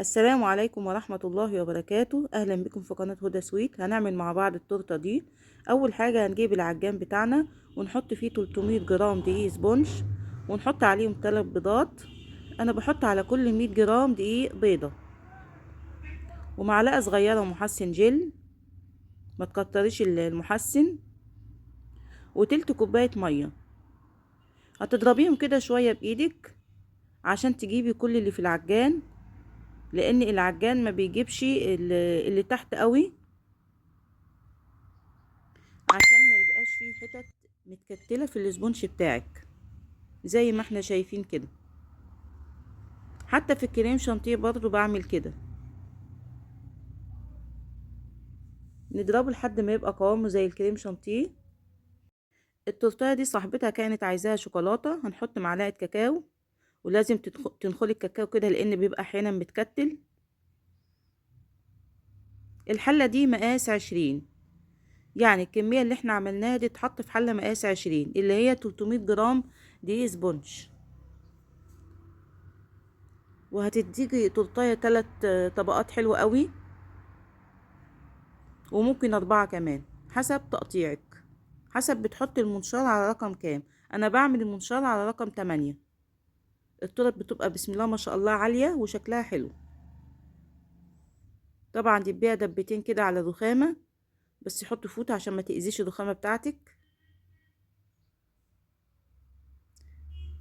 السلام عليكم ورحمة الله وبركاته. أهلا بكم في قناة هدى سويت. هنعمل مع بعض التورتة دي. أول حاجة هنجيب العجان بتاعنا ونحط فيه 300 جرام دقيق سبونج ونحط عليهم 3 بيضات. أنا بحط على كل 100 جرام دقيق بيضة ومعلقة صغيرة محسن جل، ما تكتريش المحسن، وتلت كوباية مية. هتضربيهم كده شوية بإيدك عشان تجيبي كل اللي في العجان، لأن العجان ما بيجيبش اللي تحت قوي، عشان ما يبقاش فيه حتت متكتلة في الاسبونج بتاعك زي ما احنا شايفين كده. حتى في الكريم شانتيه برضو بعمل كده، نضربه لحد ما يبقى قوامه زي الكريم شانتيه. التورتيه دي صاحبتها كانت عايزاها شوكولاتة، هنحط معلقة كاكاو، ولازم تنخلي الكاكاو كده لان بيبقى احيانا متكتل. الحلة دي مقاس 20، يعني الكمية اللي احنا عملناها دي تحط في حلة مقاس 20 اللي هي 300 جرام دي سبونج، وهتديكي تورتيه 3 طبقات حلوة قوي، وممكن 4 كمان حسب تقطيعك، حسب بتحطي المنشار على رقم كام. انا بعمل المنشار على رقم 8. التورت بتبقى بسم الله ما شاء الله عالية وشكلها حلو. طبعا دبيها دبتين كده على الرخامة، بس حطي فوطة عشان ما تأذيش الرخامة بتاعتك.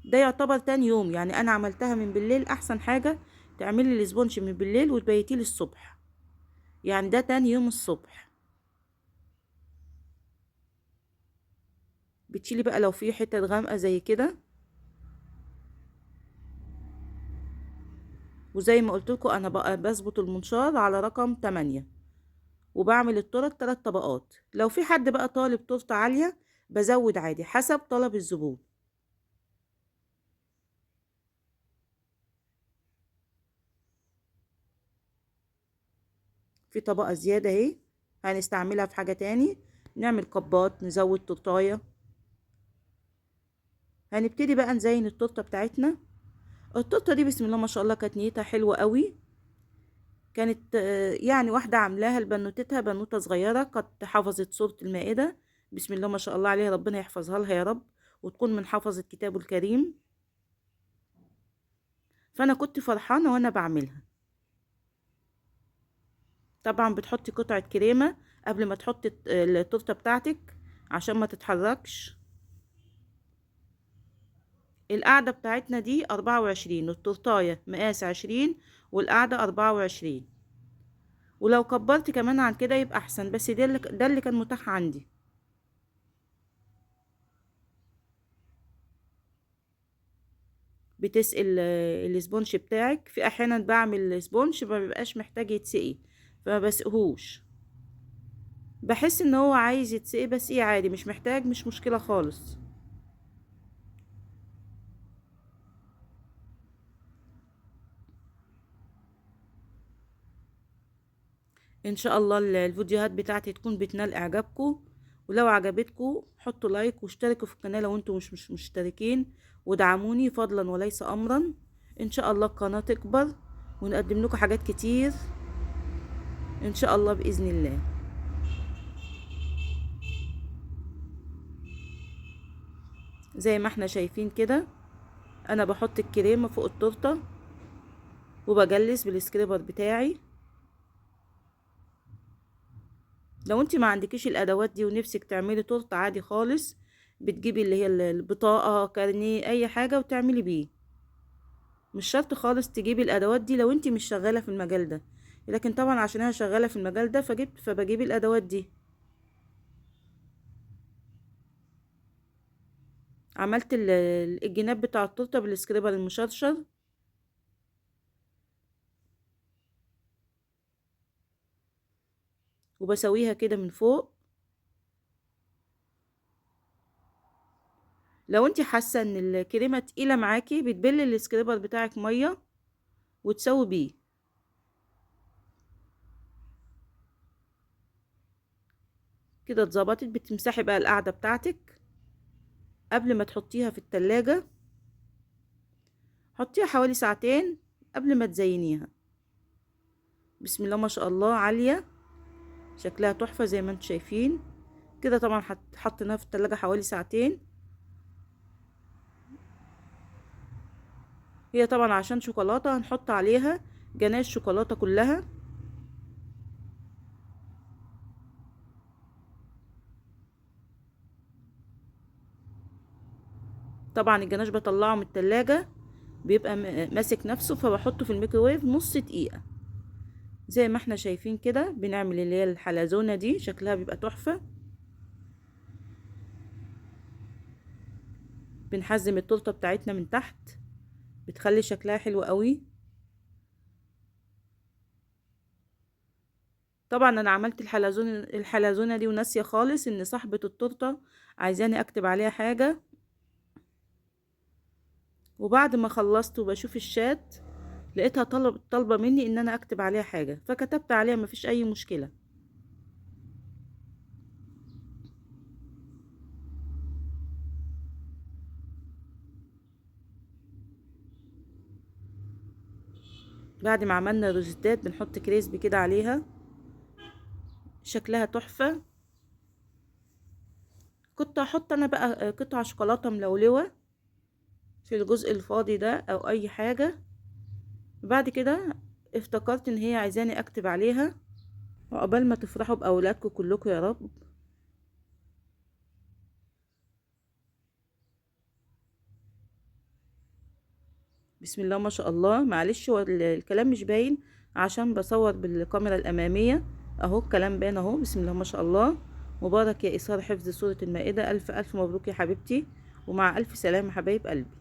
ده يعتبر تاني يوم، يعني انا عملتها من بالليل. احسن حاجة تعملي الاسبونج من بالليل وتبيتيه للصبح، يعني ده تاني يوم الصبح. بتشيلي بقى لو في حتة غامقة زي كده، وزي ما قلت لكم انا بقى بظبط المنشار على رقم 8، وبعمل التورت 3 طبقات. لو في حد بقى طالب تورته عالية بزود عادي حسب طلب الزبون. في طبقة زيادة اهي هنستعملها في حاجة تاني، نعمل كبات نزود تورتاية. هنبتدي بقى نزين التورته بتاعتنا. التورته دي بسم الله ما شاء الله كانت نيتها حلوة قوي. كانت يعني واحدة عاملاها لبنوتتها، بنوتة صغيرة كانت حفظت سورة المائدة. بسم الله ما شاء الله عليها، ربنا يحفظها لها يا رب، وتكون من حفظة كتابه الكريم. فأنا كنت فرحانة وأنا بعملها. طبعا بتحطي قطعة كريمة قبل ما تحطي التورتة بتاعتك عشان ما تتحركش. القاعدة بتاعتنا دي 24، والتورتاية مقاس 20، والقاعدة 24. ولو كبرت كمان عن كده يبقى أحسن، بس ده اللي كان متاح عندي. بتسقي الاسبونج بتاعك. في أحيانا بعمل سبونج ما بيبقاش محتاج يتسقي فما بسقهوش، بحس ان هو عايز يتسقي بس ايه عادي، مش محتاج، مش مشكلة خالص. ان شاء الله الفيديوهات بتاعتي تكون بتنال اعجابكم، ولو عجبتكم حطوا لايك واشتركوا في القناة لو انتم مش مشتركين، ودعموني فضلا وليس امرا. ان شاء الله القناة تكبر ونقدم لكم حاجات كتير ان شاء الله باذن الله. زي ما احنا شايفين كده، انا بحط الكريمة فوق التورتة وبجلس بالسكريبر بتاعي. لو انت ما عندكيش الادوات دي ونفسك تعملي تورته عادي خالص، بتجيبي اللي هي البطاقه، كارنيه، اي حاجه وتعملي بيه. مش شرط خالص تجيبي الادوات دي لو انت مش شغاله في المجال ده، لكن طبعا عشان انا شغاله في المجال ده فبجيب الادوات دي. عملت الجناب بتاع التورته بالسكريبر المشرشر، وبسويها كده من فوق. لو انت حاسه ان الكريمه تقيله معاكي بتبلي السكريبر بتاعك ميه وتسوي بيه. كده اتظبطت، بتمسحي بقى القاعده بتاعتك قبل ما تحطيها في التلاجة. حطيها حوالي ساعتين قبل ما تزينيها. بسم الله ما شاء الله عالية، شكلها تحفة زي ما انتم شايفين كده. طبعا حطيناها في التلاجة حوالي ساعتين. هي طبعا عشان شوكولاتة هنحط عليها جناش شوكولاتة كلها. طبعا الجناش بطلعه من التلاجة بيبقى ماسك نفسه، فبحطه في الميكروويف نص دقيقة زي ما احنا شايفين كده. بنعمل اللي هي الحلزونة دي، شكلها بيبقى تحفة. بنحزم التورته بتاعتنا من تحت، بتخلي شكلها حلو قوي. طبعا انا عملت الحلزونه دي وناسيه خالص ان صاحبه التورته عايزاني اكتب عليها حاجه، وبعد ما خلصت وبشوف الشات لقيتها طالبه مني ان انا اكتب عليها حاجه، فكتبت عليها مفيش اي مشكله. بعد ما عملنا روزيتات بنحط كريسبي كده عليها، شكلها تحفه. كنت احط انا بقى قطع شوكولاته ملولوه في الجزء الفاضي ده او اي حاجه. بعد كده افتكرت ان هي عايزاني اكتب عليها. وعقبال ما تفرحوا باولادكم كلكم يا رب. بسم الله ما شاء الله. معلش هو الكلام مش باين عشان بصور بالكاميرا الاماميه. اهو الكلام باين اهو. بسم الله ما شاء الله. مبارك يا ايثار حفظ سوره المائده. الف الف مبروك يا حبيبتي، ومع الف سلامه حبايب قلبي.